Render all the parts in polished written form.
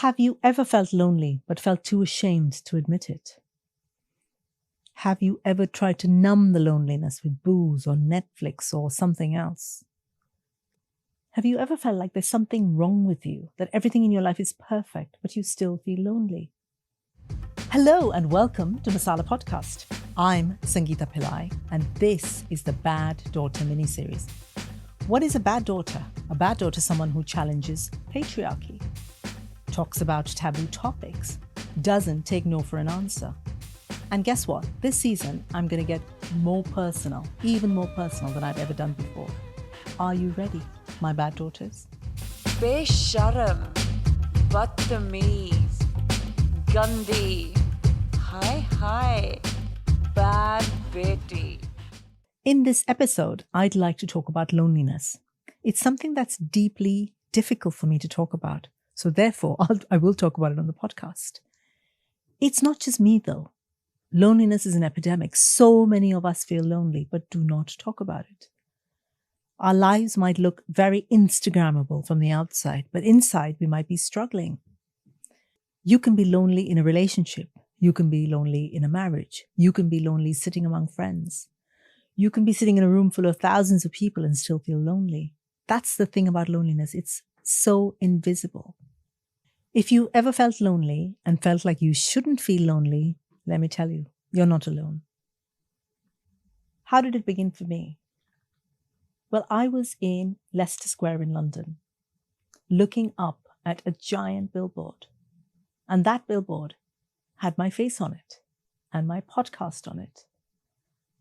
Have you ever felt lonely but felt too ashamed to admit it? Have you ever tried to numb the loneliness with booze or Netflix or something else? Have you ever felt like there's something wrong with you, that everything in your life is perfect, but you still feel lonely? Hello and welcome to Masala Podcast. I'm Sangeeta Pillai and this is the Bad Daughter miniseries. What is a bad daughter? A bad daughter is someone who challenges patriarchy, talks about taboo topics, doesn't take no for an answer. And guess what? This season, I'm going to get more personal, even more personal than I've ever done before. Are you ready, my bad daughters? Besharam, Badtameez, Gandhi, hi, bad beti. In this episode, I'd like to talk about loneliness. It's something that's deeply difficult for me to talk about. So therefore, I will talk about it on the podcast. It's not just me though. Loneliness is an epidemic. So many of us feel lonely, but do not talk about it. Our lives might look very Instagrammable from the outside, but inside we might be struggling. You can be lonely in a relationship. You can be lonely in a marriage. You can be lonely sitting among friends. You can be sitting in a room full of thousands of people and still feel lonely. That's the thing about loneliness. It's so invisible. If you ever felt lonely and felt like you shouldn't feel lonely, let me tell you, you're not alone. How did it begin for me? Well, I was in Leicester Square in London, looking up at a giant billboard. And that billboard had my face on it and my podcast on it.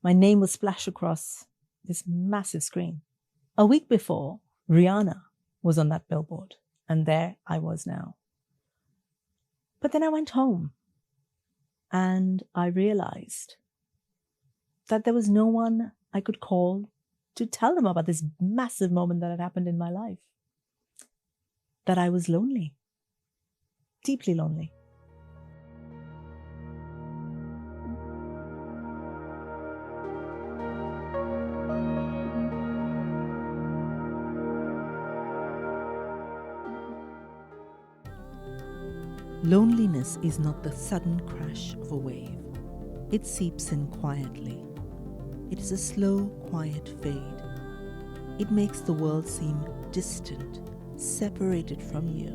My name was splashed across this massive screen. A week before, Rihanna was on that billboard, and there I was now. But then I went home and I realized that there was no one I could call to tell them about this massive moment that had happened in my life. That I was lonely, deeply lonely. Loneliness is not the sudden crash of a wave. It seeps in quietly. It is a slow, quiet fade. It makes the world seem distant, separated from you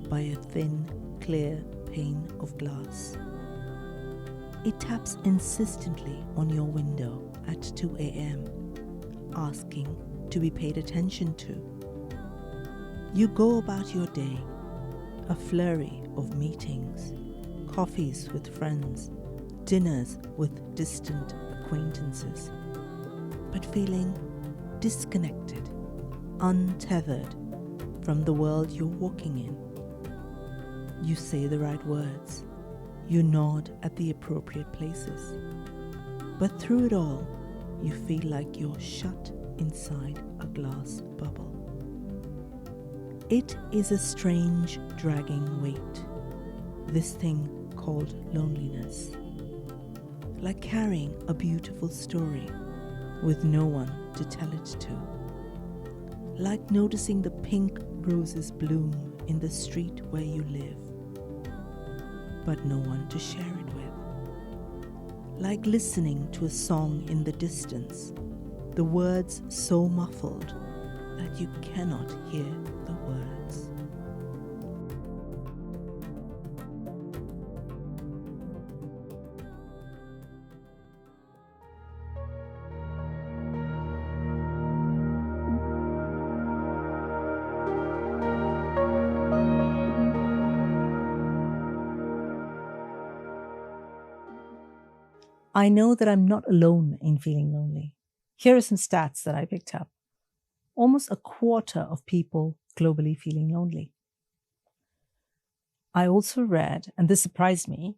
by a thin, clear pane of glass. It taps insistently on your window at 2 a.m., asking to be paid attention to. You go about your day, a flurry of meetings, coffees with friends, dinners with distant acquaintances, but feeling disconnected, untethered from the world you're walking in. You say the right words, you nod at the appropriate places, but through it all, you feel like you're shut inside a glass bubble. It is a strange, dragging weight, this thing called loneliness. Like carrying a beautiful story with no one to tell it to. Like noticing the pink roses bloom in the street where you live, but no one to share it with. Like listening to a song in the distance, the words so muffled that you cannot hear the words. I know that I'm not alone in feeling lonely. Here are some stats that I picked up. Almost a quarter of people globally feeling lonely. I also read, and this surprised me,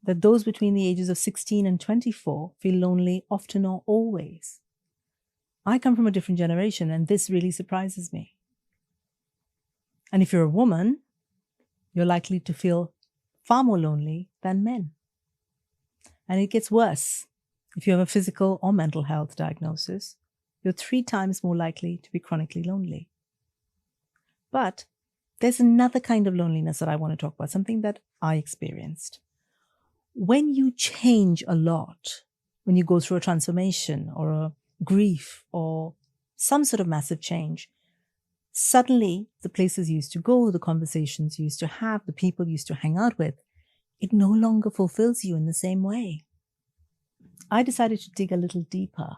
that those between the ages of 16 and 24 feel lonely often or always. I come from a different generation, and this really surprises me. And if you're a woman, you're likely to feel far more lonely than men. And it gets worse. If you have a physical or mental health diagnosis, you're 3 times more likely to be chronically lonely. But there's another kind of loneliness that I want to talk about, something that I experienced. When you change a lot, when you go through a transformation or a grief or some sort of massive change, suddenly the places you used to go, the conversations you used to have, the people you used to hang out with, it no longer fulfills you in the same way. I decided to dig a little deeper,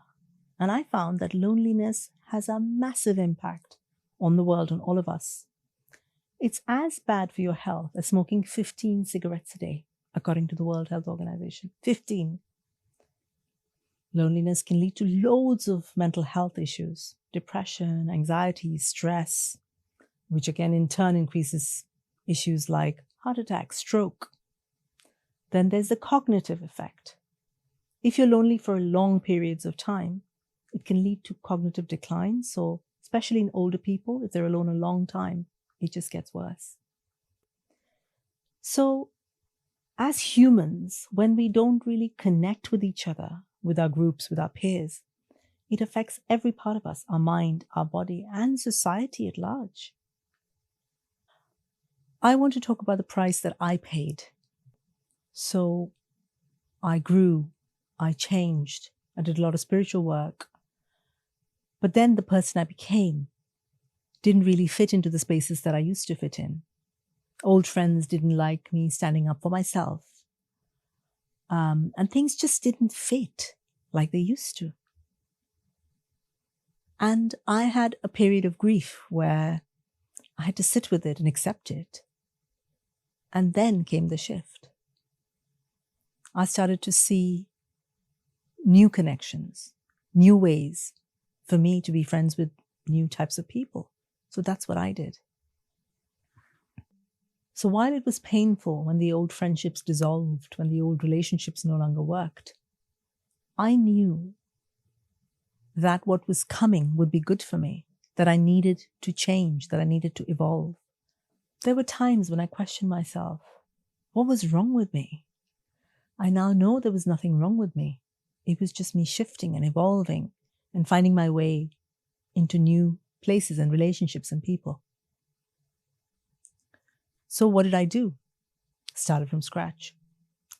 and I found that loneliness has a massive impact on the world, on all of us. It's as bad for your health as smoking 15 cigarettes a day, according to the World Health Organization. 15. Loneliness can lead to loads of mental health issues, depression, anxiety, stress, which again in turn increases issues like heart attack, stroke. Then there's the cognitive effect. If you're lonely for long periods of time, it can lead to cognitive decline. So especially in older people, if they're alone a long time, it just gets worse. So as humans, when we don't really connect with each other, with our groups, with our peers, it affects every part of us, our mind, our body, and society at large. I want to talk about the price that I paid. So I grew, I changed, I did a lot of spiritual work. But then the person I became didn't really fit into the spaces that I used to fit in. Old friends didn't like me standing up for myself. And things just didn't fit like they used to. And I had a period of grief where I had to sit with it and accept it. And then came the shift. I started to see new connections, new ways for me to be friends with new types of people. So that's what I did. So while it was painful when the old friendships dissolved, when the old relationships no longer worked, I knew that what was coming would be good for me, that I needed to change, that I needed to evolve. There were times when I questioned myself, what was wrong with me? I now know there was nothing wrong with me. It was just me shifting and evolving and finding my way into new places and relationships and people. So what did I do? Started from scratch.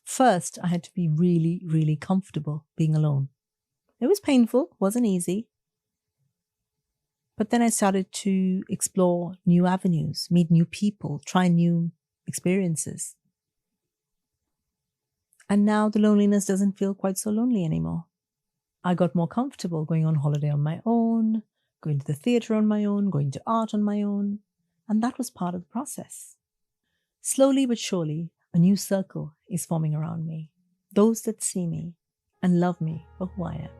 First, I had to be really, really comfortable being alone. It was painful, wasn't easy. But then I started to explore new avenues, meet new people, try new experiences. And now the loneliness doesn't feel quite so lonely anymore. I got more comfortable going on holiday on my own, going to the theatre on my own, going to art on my own. And that was part of the process. Slowly but surely, a new circle is forming around me. Those that see me and love me for who I am.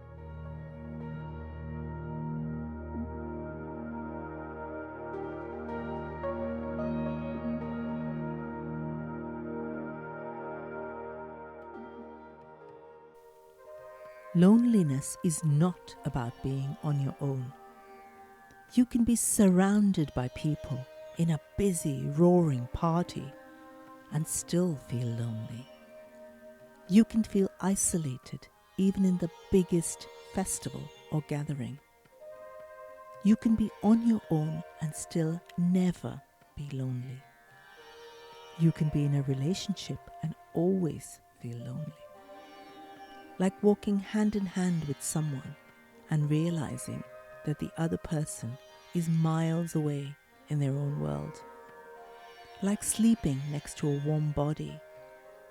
Loneliness is not about being on your own. You can be surrounded by people in a busy, roaring party and still feel lonely. You can feel isolated even in the biggest festival or gathering. You can be on your own and still never be lonely. You can be in a relationship and always feel lonely. Like walking hand in hand with someone and realizing that the other person is miles away in their own world. Like sleeping next to a warm body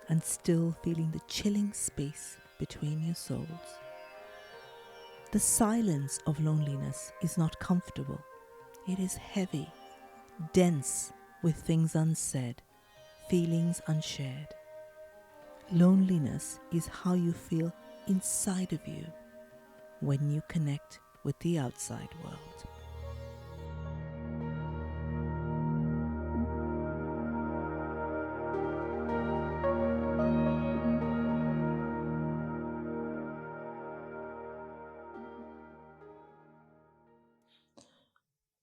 and still feeling the chilling space between your souls. The silence of loneliness is not comfortable. It is heavy, dense with things unsaid, feelings unshared. Loneliness is how you feel inside of you when you connect with the outside world.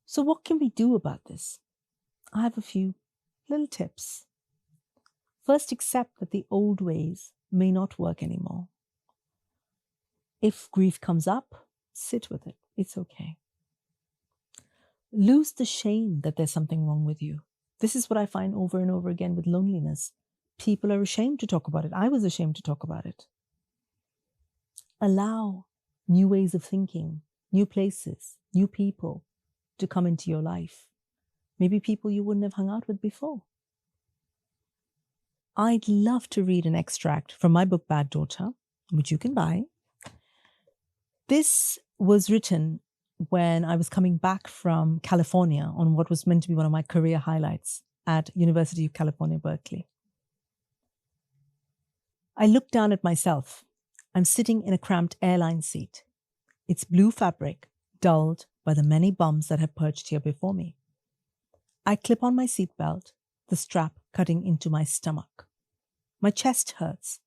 So what can we do about this? I have a few little tips. First, accept that the old ways may not work anymore. If grief comes up, sit with it. It's okay. Lose the shame that there's something wrong with you. This is what I find over and over again with loneliness. People are ashamed to talk about it. I was ashamed to talk about it. Allow new ways of thinking, new places, new people to come into your life. Maybe people you wouldn't have hung out with before. I'd love to read an extract from my book, Bad Daughter, which you can buy. This was written when I was coming back from California on what was meant to be one of my career highlights at University of California, Berkeley. I looked down at myself. I'm sitting in a cramped airline seat. Its blue fabric dulled by the many bums that have perched here before me. I clip on my seatbelt, the strap cutting into my stomach. My chest hurts,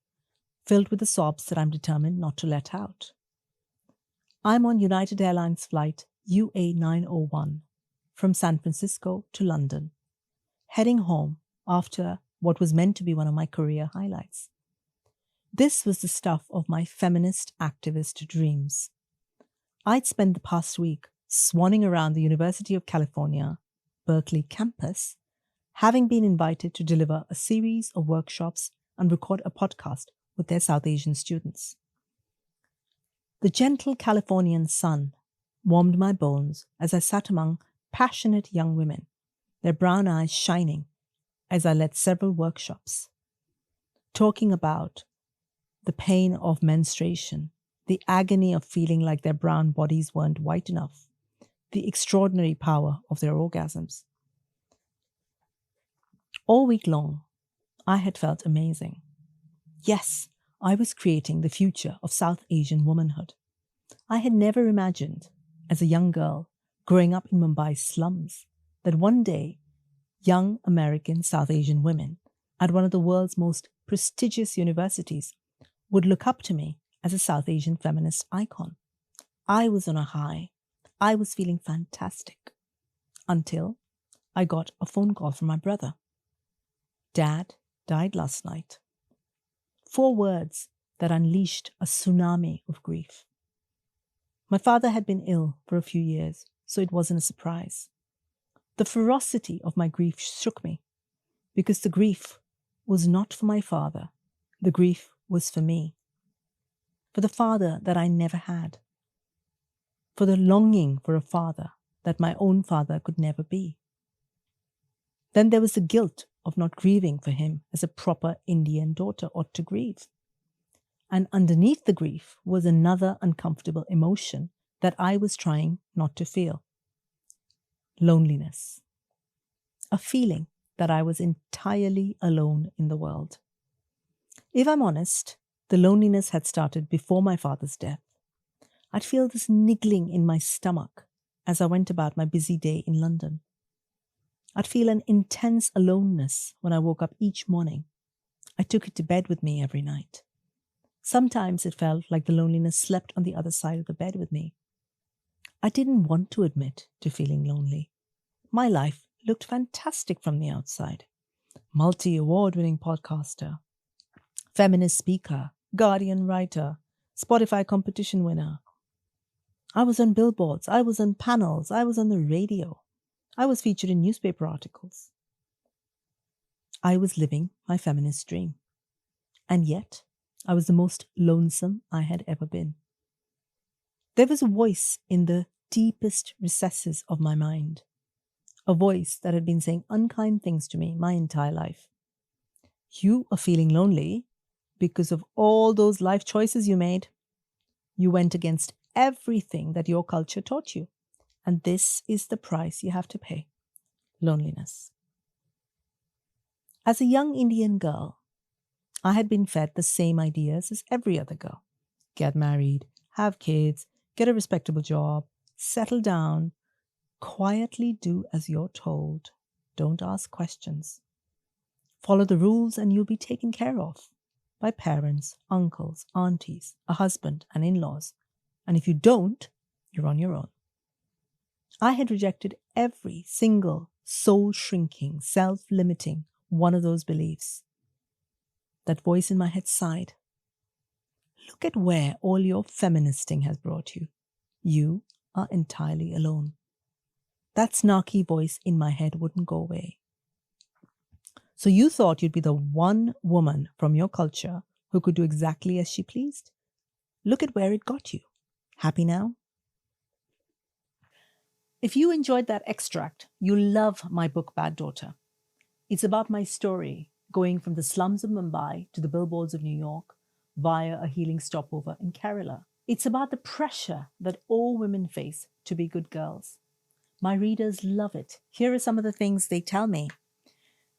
filled with the sobs that I'm determined not to let out. I'm on United Airlines flight UA901 from San Francisco to London, heading home after what was meant to be one of my career highlights. This was the stuff of my feminist activist dreams. I'd spent the past week swanning around the University of California, Berkeley campus, having been invited to deliver a series of workshops and record a podcast with their South Asian students. The gentle Californian sun warmed my bones as I sat among passionate young women, their brown eyes shining as I led several workshops, talking about the pain of menstruation, the agony of feeling like their brown bodies weren't white enough, the extraordinary power of their orgasms. All week long, I had felt amazing. Yes, I was creating the future of South Asian womanhood. I had never imagined, as a young girl growing up in Mumbai's slums, that one day young American South Asian women at one of the world's most prestigious universities would look up to me as a South Asian feminist icon. I was on a high. I was feeling fantastic. Until I got a phone call from my brother. Dad died last night. 4 words that unleashed a tsunami of grief. My father had been ill for a few years, so it wasn't a surprise. The ferocity of my grief shook me, because the grief was not for my father. The grief was for me. For the father that I never had. For the longing for a father that my own father could never be. Then there was the guilt of not grieving for him as a proper Indian daughter ought to grieve. And underneath the grief was another uncomfortable emotion that I was trying not to feel. Loneliness. A feeling that I was entirely alone in the world. If I'm honest, the loneliness had started before my father's death. I'd feel this niggling in my stomach as I went about my busy day in London. I'd feel an intense aloneness when I woke up each morning. I took it to bed with me every night. Sometimes it felt like the loneliness slept on the other side of the bed with me. I didn't want to admit to feeling lonely. My life looked fantastic from the outside. Multi-award-winning podcaster, feminist speaker, Guardian writer, Spotify competition winner. I was on billboards, I was on panels, I was on the radio. I was featured in newspaper articles. I was living my feminist dream. And yet, I was the most lonesome I had ever been. There was a voice in the deepest recesses of my mind. A voice that had been saying unkind things to me my entire life. You are feeling lonely because of all those life choices you made. You went against everything that your culture taught you. And this is the price you have to pay. Loneliness. As a young Indian girl, I had been fed the same ideas as every other girl. Get married, have kids, get a respectable job, settle down, quietly do as you're told. Don't ask questions. Follow the rules and you'll be taken care of by parents, uncles, aunties, a husband, and in-laws. And if you don't, you're on your own. I had rejected every single soul-shrinking, self-limiting one of those beliefs. That voice in my head sighed. Look at where all your feministing has brought you. You are entirely alone. That snarky voice in my head wouldn't go away. So you thought you'd be the one woman from your culture who could do exactly as she pleased? Look at where it got you. Happy now? If you enjoyed that extract, you'll love my book, Bad Daughter. It's about my story going from the slums of Mumbai to the billboards of New York via a healing stopover in Kerala. It's about the pressure that all women face to be good girls. My readers love it. Here are some of the things they tell me.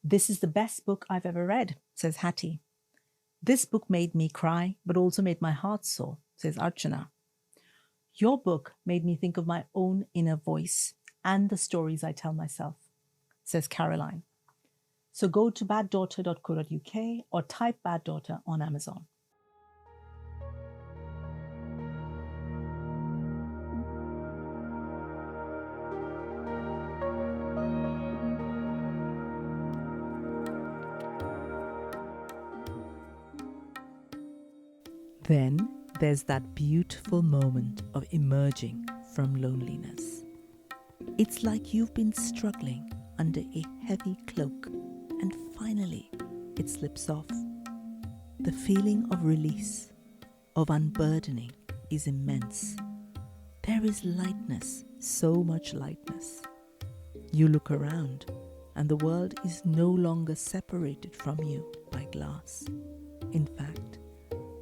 This is the best book I've ever read, says Hattie. This book made me cry, but also made my heart sore, says Archana. Your book made me think of my own inner voice and the stories I tell myself, says Caroline. So go to baddaughter.co.uk or type Bad Daughter on Amazon. Then there's that beautiful moment of emerging from loneliness. It's like you've been struggling under a heavy cloak and finally it slips off. The feeling of release, of unburdening is immense. There is lightness, so much lightness. You look around and the world is no longer separated from you by glass. In fact,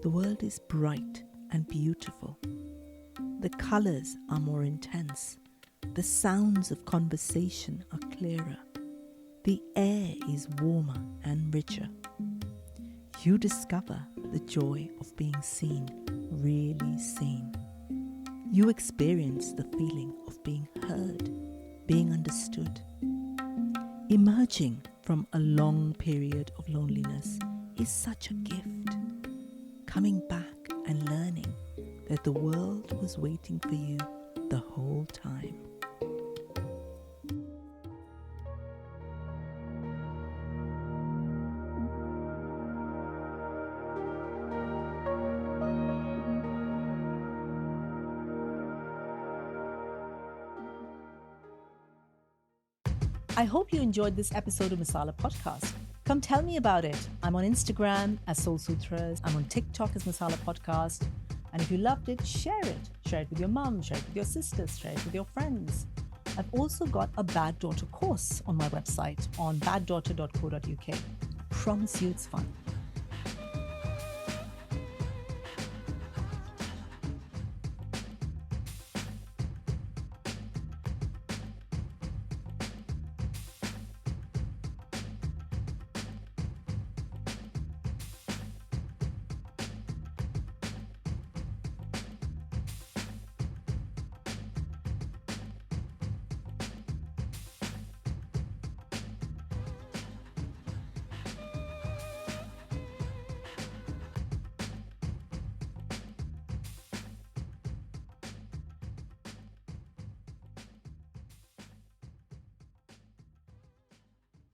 the world is bright and beautiful. The colors are more intense. The sounds of conversation are clearer. The air is warmer and richer. You discover the joy of being seen, really seen. You experience the feeling of being heard, being understood. Emerging from a long period of loneliness is such a gift. Coming back and learning that the world was waiting for you the whole time. I hope you enjoyed this episode of Masala Podcast. Come tell me about it. I'm on Instagram as Soul Sutras. I'm on TikTok as Masala Podcast. And if you loved it, share it. Share it with your mum, share it with your sisters, share it with your friends. I've also got a Bad Daughter course on my website on baddaughter.co.uk. I promise you it's fun.